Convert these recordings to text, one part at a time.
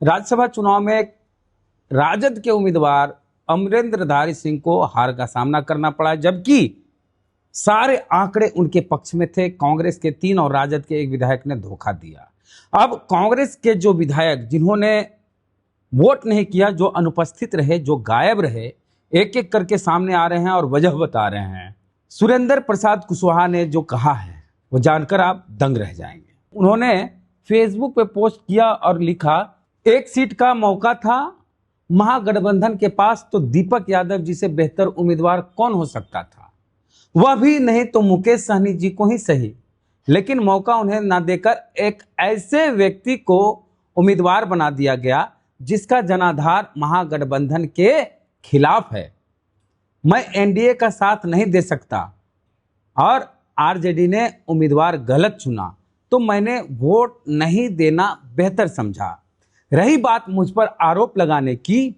राज्यसभा चुनाव में राजद के उम्मीदवार अमरेंद्रधारी सिंह को हार का सामना करना पड़ा, जबकि सारे आंकड़े उनके पक्ष में थे। कांग्रेस के 3 और राजद के 1 विधायक ने धोखा दिया। अब कांग्रेस के जो विधायक जिन्होंने वोट नहीं किया, जो अनुपस्थित रहे, जो गायब रहे, एक एक करके सामने आ रहे हैं और वजह बता रहे हैं। सुरेंद्र प्रसाद कुशवाहा ने जो कहा है वो जानकर आप दंग रह जाएंगे। उन्होंने फेसबुक पे पोस्ट किया और लिखा, 1 सीट का मौका था महागठबंधन के पास, तो दीपक यादव जी से बेहतर उम्मीदवार कौन हो सकता था, वह भी नहीं तो मुकेश सहनी जी को ही सही, लेकिन मौका उन्हें ना देकर एक ऐसे व्यक्ति को उम्मीदवार बना दिया गया जिसका जनाधार महागठबंधन के खिलाफ है। मैं एनडीए का साथ नहीं दे सकता और आरजेडी ने उम्मीदवार गलत चुना, तो मैंने वोट नहीं देना बेहतर समझा। रही बात मुझ पर आरोप लगाने की,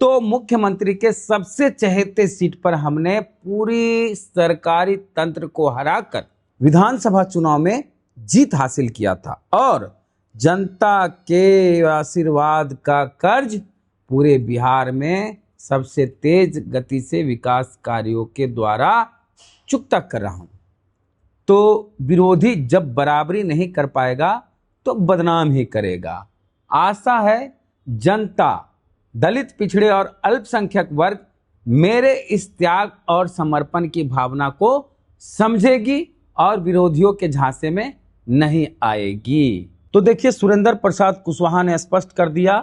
तो मुख्यमंत्री के सबसे चहेते सीट पर हमने पूरी सरकारी तंत्र को हराकर विधानसभा चुनाव में जीत हासिल किया था और जनता के आशीर्वाद का कर्ज पूरे बिहार में सबसे तेज गति से विकास कार्यों के द्वारा चुकता कर रहा हूं। तो विरोधी जब बराबरी नहीं कर पाएगा तो बदनाम ही करेगा। आशा है जनता, दलित, पिछड़े और अल्पसंख्यक वर्ग मेरे इस त्याग और समर्पण की भावना को समझेगी और विरोधियों के झांसे में नहीं आएगी। तो देखिए, सुरेंद्र प्रसाद कुशवाहा ने स्पष्ट कर दिया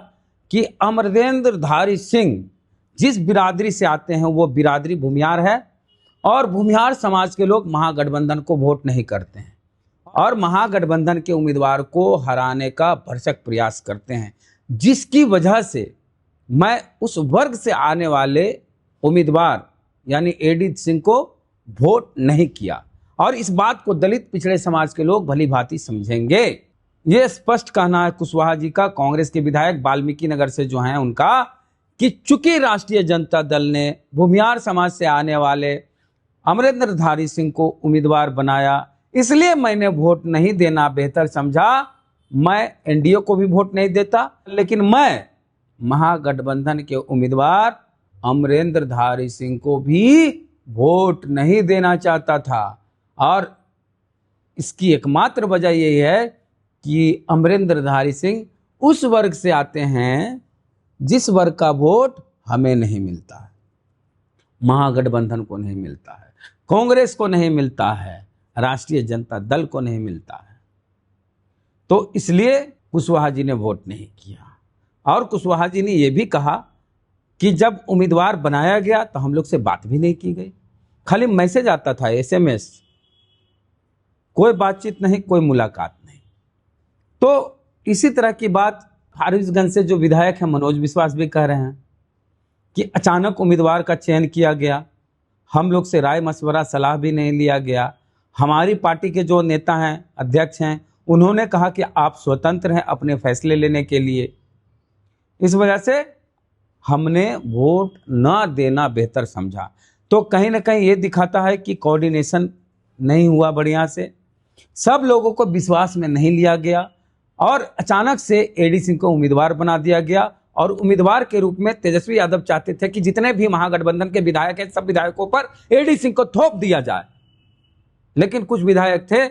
कि अमरेंद्रधारी सिंह जिस बिरादरी से आते हैं वो बिरादरी भूमिहार है और भूमिहार समाज के लोग महागठबंधन को वोट नहीं करते हैं और महागठबंधन के उम्मीदवार को हराने का भरसक प्रयास करते हैं, जिसकी वजह से मैं उस वर्ग से आने वाले उम्मीदवार यानी एडी सिंह को वोट नहीं किया और इस बात को दलित पिछड़े समाज के लोग भली भांति समझेंगे। ये स्पष्ट कहना है कुशवाहा जी का, कांग्रेस के विधायक वाल्मीकि नगर से जो हैं उनका, कि चूंकि राष्ट्रीय जनता दल ने भूमिहार समाज से आने वाले अमरेंद्रधारी सिंह को उम्मीदवार बनाया, इसलिए मैंने वोट नहीं देना बेहतर समझा। मैं एनडीए को भी वोट नहीं देता, लेकिन मैं महागठबंधन के उम्मीदवार अमरेंद्रधारी सिंह को भी वोट नहीं देना चाहता था और इसकी एकमात्र वजह यही है कि अमरेंद्रधारी सिंह उस वर्ग से आते हैं जिस वर्ग का वोट हमें नहीं मिलता है, महागठबंधन को नहीं मिलता है, कांग्रेस को नहीं मिलता है, राष्ट्रीय जनता दल को नहीं मिलता है। तो इसलिए कुशवाहा जी ने वोट नहीं किया और कुशवाहा जी ने यह भी कहा कि जब उम्मीदवार बनाया गया तो हम लोग से बात भी नहीं की गई, खाली मैसेज आता था, एसएमएस, कोई बातचीत नहीं, कोई मुलाकात नहीं। तो इसी तरह की बात फारबिसगंज से जो विधायक हैं मनोज विश्वास भी कह रहे हैं कि अचानक उम्मीदवार का चयन किया गया, हम लोग से राय मशवरा सलाह भी नहीं लिया गया। हमारी पार्टी के जो नेता हैं, अध्यक्ष हैं, उन्होंने कहा कि आप स्वतंत्र हैं अपने फैसले लेने के लिए, इस वजह से हमने वोट न देना बेहतर समझा। तो कहीं ना कहीं ये दिखाता है कि कोऑर्डिनेशन नहीं हुआ बढ़िया से, सब लोगों को विश्वास में नहीं लिया गया और अचानक से एडी सिंह को उम्मीदवार बना दिया गया और उम्मीदवार के रूप में तेजस्वी यादव चाहते थे कि जितने भी महागठबंधन के विधायक हैं सब विधायकों पर एडी सिंह को थोप दिया जाए, लेकिन कुछ विधायक थे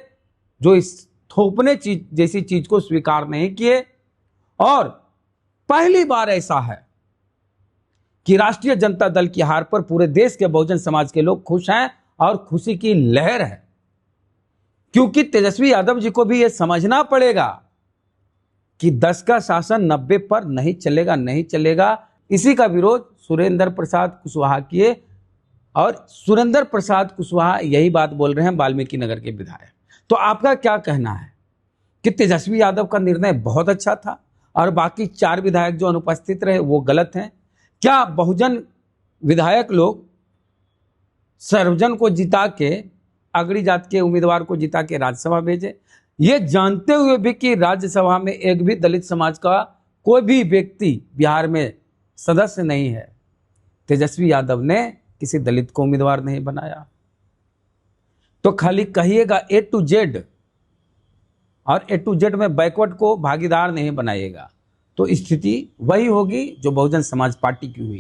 जो इस थोपने जैसी चीज को स्वीकार नहीं किए। और पहली बार ऐसा है कि राष्ट्रीय जनता दल की हार पर पूरे देश के बहुजन समाज के लोग खुश हैं और खुशी की लहर है, क्योंकि तेजस्वी यादव जी को भी यह समझना पड़ेगा कि 10 का शासन 90 पर नहीं चलेगा, नहीं चलेगा। इसी का विरोध सुरेंद्र प्रसाद कुशवाहा किए और सुरेंद्र प्रसाद कुशवाहा यही बात बोल रहे हैं वाल्मीकि नगर के विधायक। तो आपका क्या कहना है कि तेजस्वी यादव का निर्णय बहुत अच्छा था और बाकी 4 विधायक जो अनुपस्थित रहे वो गलत हैं? क्या बहुजन विधायक लोग सर्वजन को जिता के, अगड़ी जात के उम्मीदवार को जिता के राज्यसभा भेजे, ये जानते हुए भी कि राज्यसभा में एक भी दलित समाज का कोई भी व्यक्ति बिहार में सदस्य नहीं है? तेजस्वी यादव ने किसी दलित को उम्मीदवार नहीं बनाया। तो खाली कहिएगा ए टू जेड और ए टू जेड में बैकवर्ड को भागीदार नहीं बनाइएगा, तो स्थिति वही होगी जो बहुजन समाज पार्टी की हुई।